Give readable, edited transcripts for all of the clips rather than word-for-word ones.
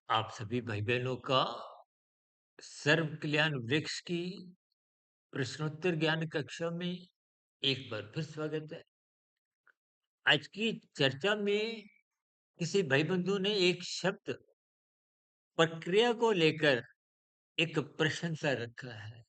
आप सभी भाई बहनों का सर्व कल्याण वृक्ष की प्रश्नोत्तर ज्ञान कक्षा में एक बार फिर स्वागत है। आज की चर्चा में किसी भाई बंधु ने एक शब्द प्रक्रिया को लेकर एक प्रश्न सा रखा है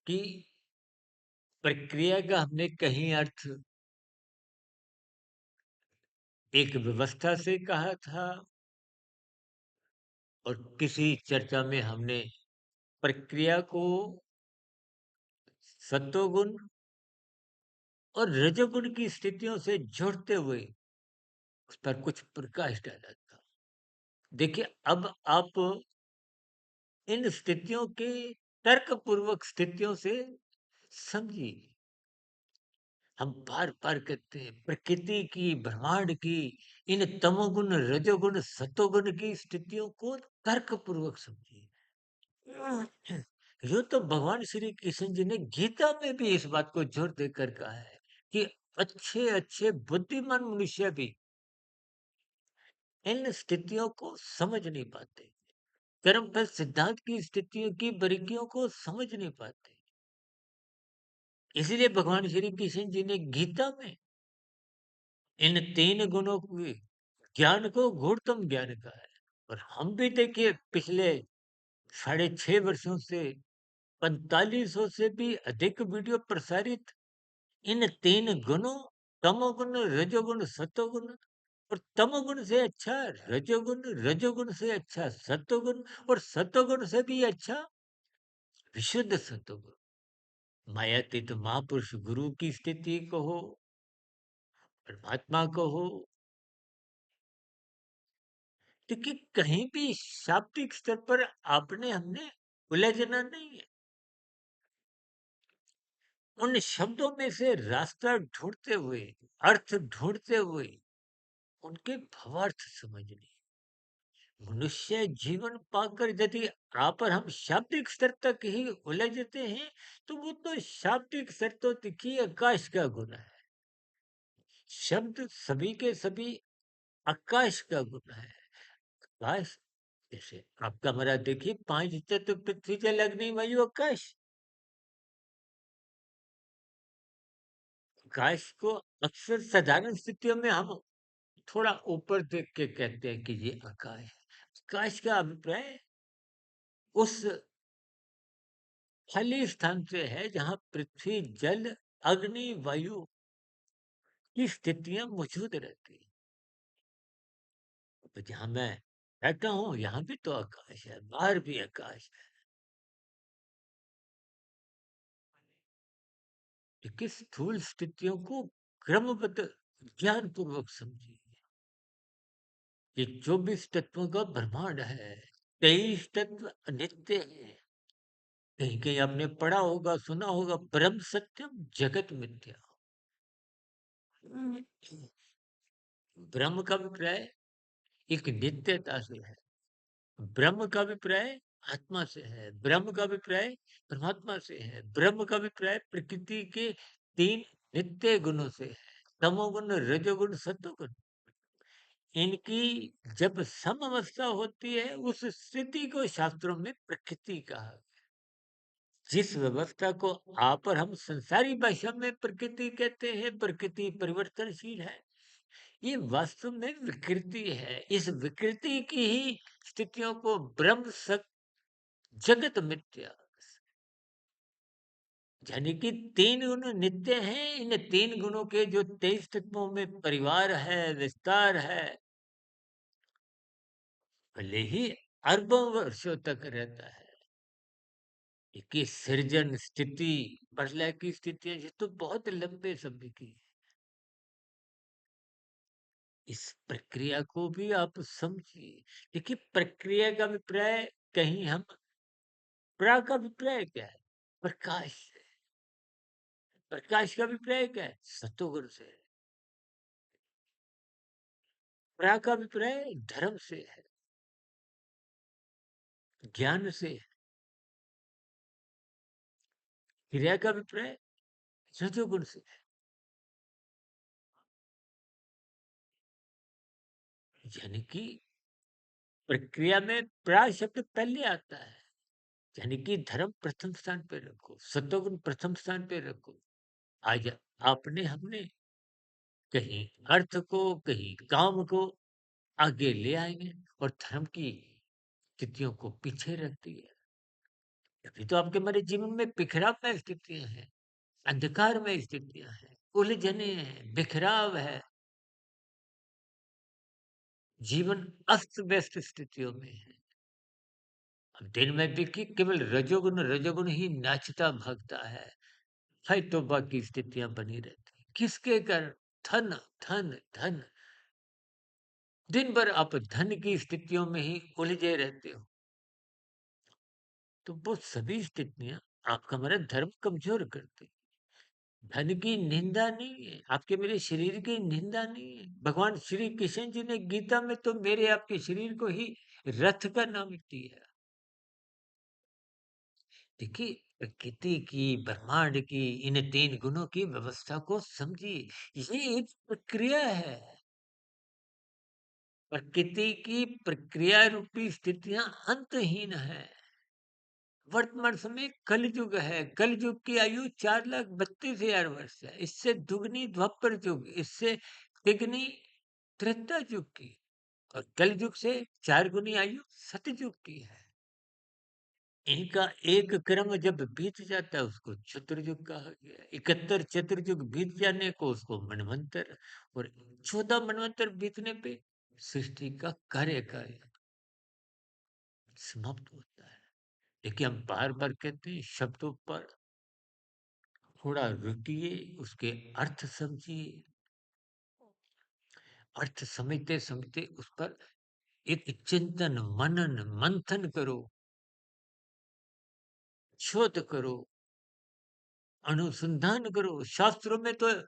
कि प्रक्रिया का हमने कहीं अर्थ एक व्यवस्था से कहा था और किसी चर्चा में हमने प्रक्रिया को सत्वगुण और रजोगुण की स्थितियों से जोड़ते हुए उस पर कुछ प्रकाश डाला था। देखिए, अब आप इन स्थितियों के तर्कपूर्वक स्थितियों से समझिए। हम बार-बार कहते हैं प्रकृति की, ब्रह्मांड की, इन तमोगुण, रजोगुण, सतोगुण की स्थितियों को तर्कपूर्वक समझिए। यूँ तो भगवान श्री कृष्ण जी ने गीता में भी इस बात को जोर देकर कहा है कि अच्छे-अच्छे बुद्धिमान मनुष्य भी इन स्थितियों को समझ नहीं पाते। कर्मफल सिद्धांत की स्थितियों की बारीकियों को समझ नहीं पाते। इसीलिए भगवान श्री कृष्ण जी ने गीता में इन 3 गुणों के ज्ञान को गूढ़तम ज्ञान कहा है। और हम भी देखिए पिछले साढ़े 6 वर्षों से 4500 से भी अधिक वीडियो प्रसारित इन 3 गुणों तमोगुण, रजोगुण, सतोगुण और तमोगुण से अच्छा रजोगुण, रजोगुण से अच्छा सतोगुण और सतोगुण से भी अच्छा विशुद्ध सतोगुण। मायातीत महापुरुष गुरु की स्थिति कहो, परमात्मा कहो, देखिए कहीं भी शाब्दिक स्तर पर आपने हमने उलझना नहीं है। उन शब्दों में से रास्ता ढूंढते हुए, अर्थ ढूंढते हुए, उनके भावार्थ समझने। मनुष्य जीवन पाकर यदि आप और हम शाब्दिक स्तर तक ही उलझते हैं, तो वो तो शाब्दिक स्तर तो देखिए आकाश का गुना है। शब्द सभी के सभी आकाश का गुना है। आकाश जैसे आपका हमारा देखिए 5 तत्व पृथ्वी जल अग्नि वायु आकाश। आकाश को अक्सर साधारण स्थितियों में हम थोड़ा ऊपर देख के कहते हैं कि ये आकाश है। आकाश का अभिप्राय उस खाली स्थान से है जहाँ पृथ्वी जल अग्नि वायु की स्थितियां मौजूद रहती हैं। तो जहाँ मैं बैठा हूँ यहाँ भी तो आकाश है, बाहर भी आकाश है। लेकिन स्थूल स्थितियों को क्रमबद्ध ज्ञान पूर्वक समझिए। ये 24 तत्वों का ब्रह्मांड है। 23 तत्व अनित्य है। कहीं कहीं आपने पढ़ा होगा, सुना होगा, ब्रह्म सत्यम जगत मिथ्या। ब्रह्म का अभिप्राय एक नित्यता से है। ब्रह्म का अभिप्राय आत्मा से है। ब्रह्म का अभिप्राय परमात्मा से है। ब्रह्म का अभिप्राय प्रकृति के 3 नित्य गुणों से है। तमोगुण, रजोगुण, सत्वगुण। इनकी जब समअवस्था होती है, उस स्थिति को शास्त्रों में प्रकृति कहा गया। जिस व्यवस्था को आप और हम संसारी भाषा में प्रकृति कहते हैं, प्रकृति परिवर्तनशील है। ये वास्तव में विकृति है। इस विकृति की ही स्थितियों को ब्रह्म सत्य जगत मिथ्या, यानी कि 3 गुण नित्य हैं। इन 3 गुणों के जो 23 तत्वों में परिवार है, विस्तार है, भले ही अरबों वर्षों तक रहता है। कि सृजन, स्थिति, प्रलय की स्थितियाँ ये तो बहुत लंबे समय की है। इस प्रक्रिया को भी आप समझिए। देखिए प्रक्रिया का अभिप्राय कहीं हम का अभिप्राय क्या है? प्रकाश से। प्रकाश का अभिप्राय क्या है? सतोगुण से। का अभिप्राय धर्म से है, ज्ञान से है। क्रिया का अभिप्राय रजोगुण से है। यानी कि प्रक्रिया में प्रा शब्द पहले आता है। यानी कि धर्म प्रथम स्थान पे रखो, सत्वगुण प्रथम स्थान पे रखो। आज आपने हमने कहीं अर्थ को, कहीं काम को आगे ले आएँगे और धर्म की स्थितियों को पीछे रख दिया। अभी तो आपके हमारे जीवन में बिखराव स्थितियाँ हैं, अंधकारमय स्थितियाँ हैं, उलझने हैं, बिखराव है, जीवन अस्त-व्यस्त स्थितियों में है। अब दिन में देखिए केवल रजोगुण ही नाचता भागता है। हाय तौबा की स्थितियाँ बनी रहती हैं। किसके कारण? धन, धन, धन। दिन भर आप धन की स्थितियों में ही उलझे रहते हो। तो वो सभी स्थितियाँ आपका हमारा धर्म कमज़ोर करती हैं। धन की निंदा नहीं है, आपके मेरे शरीर की निंदा नहीं है। भगवान श्री कृष्ण जी ने गीता में तो मेरे आपके शरीर को ही रथ का नाम दिया। देखिए, प्रकृति की, ब्रह्मांड की, इन 3 गुणों की व्यवस्था को समझिए। ये एक प्रक्रिया है। प्रकृति की प्रक्रिया रूपी स्थितियाँ अंतहीन है। वर्तमान समय कलयुग है। कलयुग की आयु 4,32,000 वर्ष है। इससे दुगनी द्वापर युग, इससे तिगनी त्रेता युग की और कलयुग से 4 गुनी आयु सतयुग की है। इनका एक क्रम जब बीत जाता है उसको चतुर्युग कहा गया है। 71 चतुर्युग बीत जाने को उसको मनवंतर और 14 मनवंतर बीतने पे सृष्टि का कार्य समाप्त होता है। देखिए हम बार-बार कहते हैं शब्दों पर थोड़ा रुकिए, उसके अर्थ समझिए, अर्थ समझते-समझते उस पर एक चिंतन, मनन, मंथन करो, शोध करो, अनुसंधान करो। शास्त्रों में तो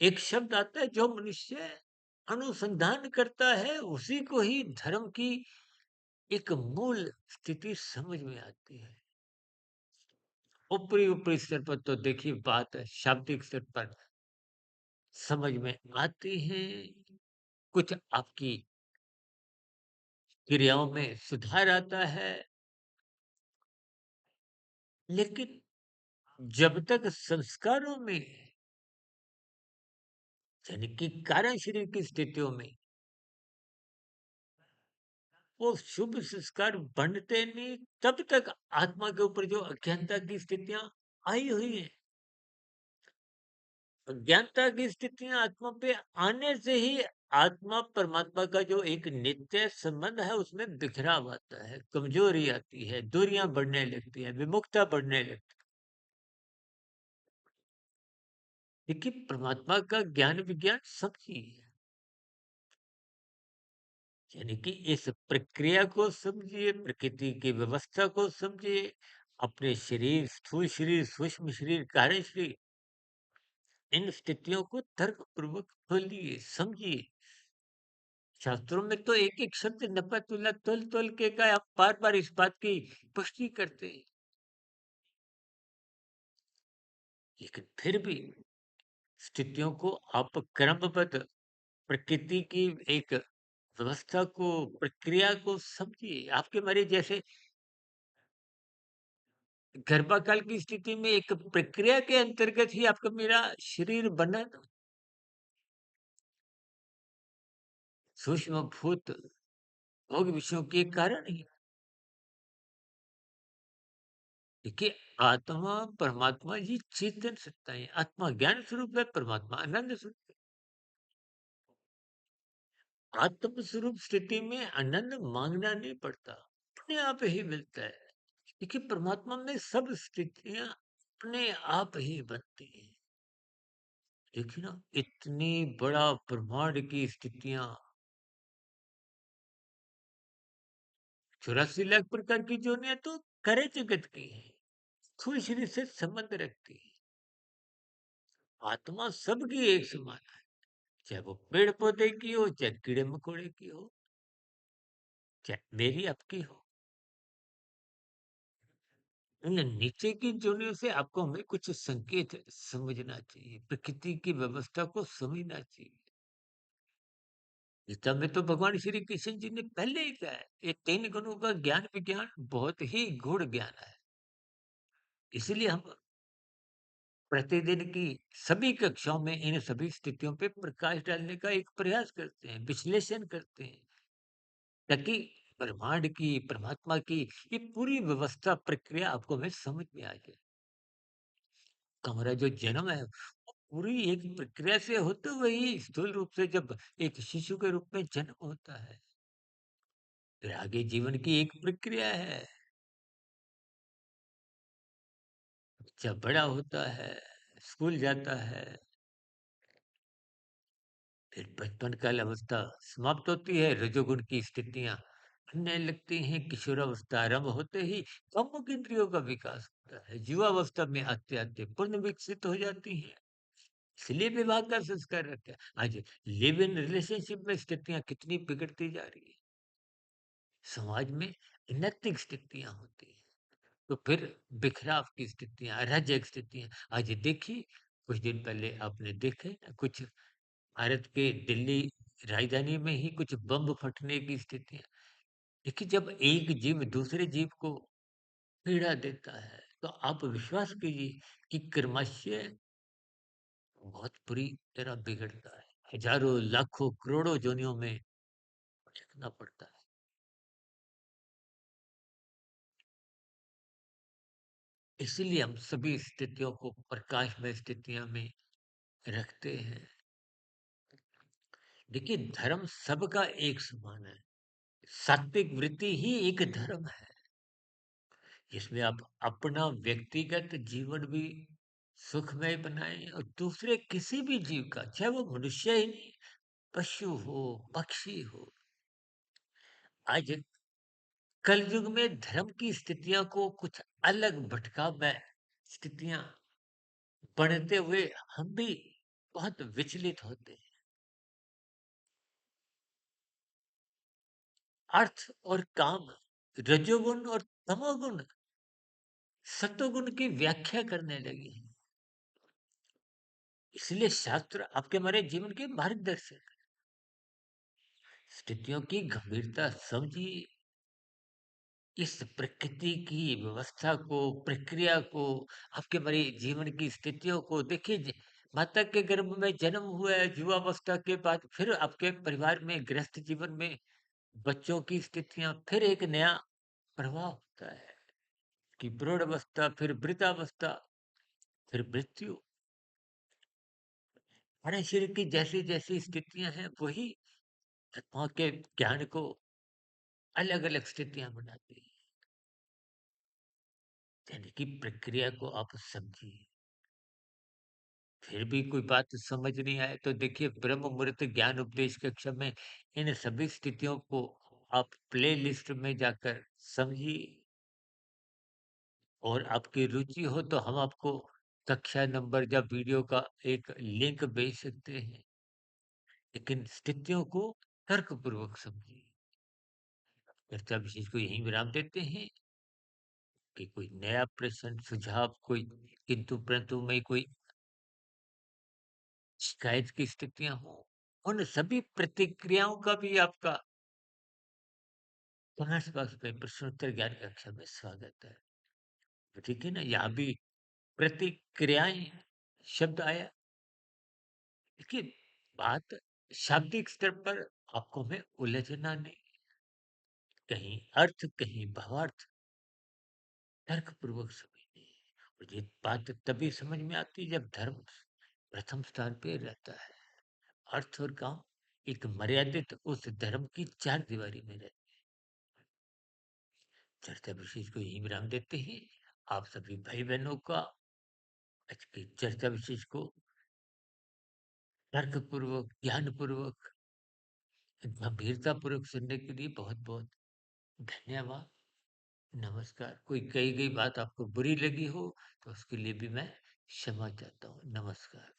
एक शब्द आता है जो मनुष्य अनुसंधान करता है उसी को ही धर्म की एक मूल स्थिति समझ में आती है। ऊपरी-ऊपरी स्तर पर तो देखिए बात है शाब्दिक स्तर पर समझ में आती है, कुछ आपकी क्रियाओं में सुधार आता है, लेकिन जब तक संस्कारों में यानी कि कारण शरीर की स्थितियों में वो शुभ संस्कार बनते नहीं, तब तक आत्मा के ऊपर जो अज्ञानता की स्थितियां आई हुई है, अज्ञानता की स्थितियां आत्मा पे आने से ही आत्मा परमात्मा का जो एक नित्य संबंध है उसमें बिखराव आता है, कमजोरी आती है, दूरियां बढ़ने लगती है, विमुखता बढ़ने लगती है। देखिए परमात्मा का ज्ञान विज्ञान सब चीज है, यानी कि इस प्रक्रिया को समझिए, प्रकृति की व्यवस्था को समझिए, अपने शरीर, स्थूल शरीर, सूक्ष्म शरीर, कारण शरीर, इन स्थितियों को तर्कपूर्वक खोलिए, समझिए। शास्त्रों में तो एक-एक शब्द नपा-तुला, तोल-तोल के का आप बार-बार इस बात की पुष्टि करते हैं। लेकिन फिर भी स्थितियों को आप क्रमबद्ध प्रकृति की एक व्यवस्था को, प्रक्रिया को समझिए। आपके हमारे जैसे गर्भाकाल की स्थिति में एक प्रक्रिया के अंतर्गत ही आपका मेरा शरीर बना ना, सूक्ष्म भूत भोग विषयों के कारण ही। देखिए आत्मा परमात्मा ये चेतन सत्ता है, आत्मा ज्ञान स्वरूप है, परमात्मा आनंद स्वरूप है। आत्म स्वरूप स्थिति में आनंद मांगना नहीं पड़ता, अपने आप ही मिलता है। देखिए परमात्मा में सब स्थितियां अपने आप ही बनती हैं। देखिए ना इतनी बड़ा ब्रह्मांड की स्थितियां 84 लाख प्रकार की जोनियां तो करे जगत की है, स्थूल शरीर से संबंध रखती है। आत्मा सबकी एक समान है, चाहे वो पेड़ पौधे की हो, चाहे कीड़े मकोड़े की हो, चाहे मेरी आपकी हो। इन नीचे की जोनियों से आपको हमें कुछ संकेत समझना चाहिए, प्रकृति की व्यवस्था को समझना चाहिए। गीता में तो भगवान श्री कृष्ण जी ने पहले ही कहा है, ये 3 गुणों का ज्ञान विज्ञान बहुत ही गूढ़ ज्ञान है। इसीलिए हम प्रतिदिन की सभी कक्षाओं में इन सभी स्थितियों पे प्रकाश डालने का एक प्रयास करते हैं, विश्लेषण करते हैं, ताकि ब्रह्मांड की, परमात्मा की ये पूरी व्यवस्था प्रक्रिया आपको हमें समझ में आ जाए। तो हमारा जो जन्म है, वो पूरी एक प्रक्रिया से होते हुए ही स्थूल रूप से जब एक शिशु के रूप में जन्म होता है, फिर आगे जीवन की एक प्रक्रिया है। बच्चा बड़ा होता है, स्कूल जाता है, फिर बचपन काल अवस्था समाप्त होती है, रजोगुण की स्थितियाँ बनने लगती हैं, किशोरावस्था आरंभ होते ही कामुक इंद्रियों का विकास होता है, युवावस्था में आते-आते पूर्ण विकसित हो जाती हैं। इसलिए विवाह का संस्कार रखा है। आज लिव इन रिलेशनशिप में स्थितियाँ कितनी बिगड़ती जा रही है। समाज में अनैतिक स्थितियाँ होती हैं, तो फिर बिखराव की स्थितियाँ, अराजक स्थितियाँ। आज देखिए, कुछ दिन पहले आपने देखे ना कुछ भारत के दिल्ली राजधानी में ही कुछ बम फटने की स्थितियाँ। देखिए, जब एक जीव दूसरे जीव को पीड़ा देता है, तो आप विश्वास कीजिए कि क्रमशः बहुत बुरी तरह बिगड़ता है। हज़ारों, लाखों, करोड़ों योनियों में भटकना पड़ता है। इसीलिए हम सभी स्थितियों को प्रकाशमय स्थितियों में रखते हैं। देखिए, धर्म सबका एक समान है। सात्विक वृत्ति ही एक धर्म है, जिसमें आप अपना व्यक्तिगत जीवन भी सुखमय बनाएँ और दूसरे किसी भी जीव का, चाहे वो मनुष्य ही नहीं, पशु हो, पक्षी हो। आज कलयुग में धर्म की स्थितियों को कुछ अलग भटकाव में स्थितियाँ बढ़ते हुए हम भी बहुत विचलित होते हैं। अर्थ और काम, रजोगुण और तमोगुण, सतोगुण की व्याख्या करने लगे हैं। इसलिए शास्त्र आपके हमारे जीवन के मार्गदर्शक। स्थितियों की गंभीरता समझिए, इस प्रकृति की व्यवस्था को, प्रक्रिया को, आपके हमारे जीवन की स्थितियों को देखिए। माता के गर्भ में जन्म हुआ है, युवावस्था के बाद फिर आपके परिवार में गृहस्थ जीवन में बच्चों की स्थितियां, फिर एक नया प्रवाह होता है कि प्रौढ़ अवस्था, फिर वृद्धावस्था, फिर मृत्यु। हमारे शरीर की जैसी जैसी स्थितियां हैं, वही आत्मा के ज्ञान को अलग अलग स्थितियां बनाती है। यानी कि प्रक्रिया को आप समझिए। फिर भी कोई बात समझ नहीं आए तो देखिए, ब्रह्म मुहूर्त ज्ञान उपदेश कक्षा में इन सभी स्थितियों को आप प्ले लिस्ट में जाकर समझिए। और आपकी रुचि हो तो हम आपको कक्षा नंबर या वीडियो का एक लिंक भेज सकते हैं, लेकिन स्थितियों को तर्कपूर्वक समझिए। चर्चा विशेष को यहीं विराम देते हैं कि कोई नया प्रश्न, सुझाव, कोई किंतु परंतु में कोई शिकायत की स्थितियां हो, उन सभी प्रतिक्रियाओं का भी आपका कमेंट्स बॉक्स में प्रश्नोत्तर ज्ञान कक्षा में स्वागत है। तो ठीक है ना, यहाँ भी प्रतिक्रियाएं शब्द आया। देखिए, बात शाब्दिक स्तर पर आपको में उलझना नहीं, कहीं अर्थ, कहीं भावार्थ, तर्कपूर्वक समझनी है। और ये बात तभी समझ में आती है जब धर्म प्रथम स्थान पे रहता है। अर्थ और काम एक मर्यादित उस धर्म की चार दीवारी में रहते। चर्चा विशेष को यही विराम देते हैं। आप सभी भाई बहनों का आज की चर्चा विशेष को तर्कपूर्वक, ज्ञानपूर्वक, गंभीरतापूर्वक सुनने के लिए बहुत-बहुत धन्यवाद। नमस्कार। कोई कही गई बात आपको बुरी लगी हो, तो उसके लिए भी मैं क्षमा चाहता हूँ। नमस्कार।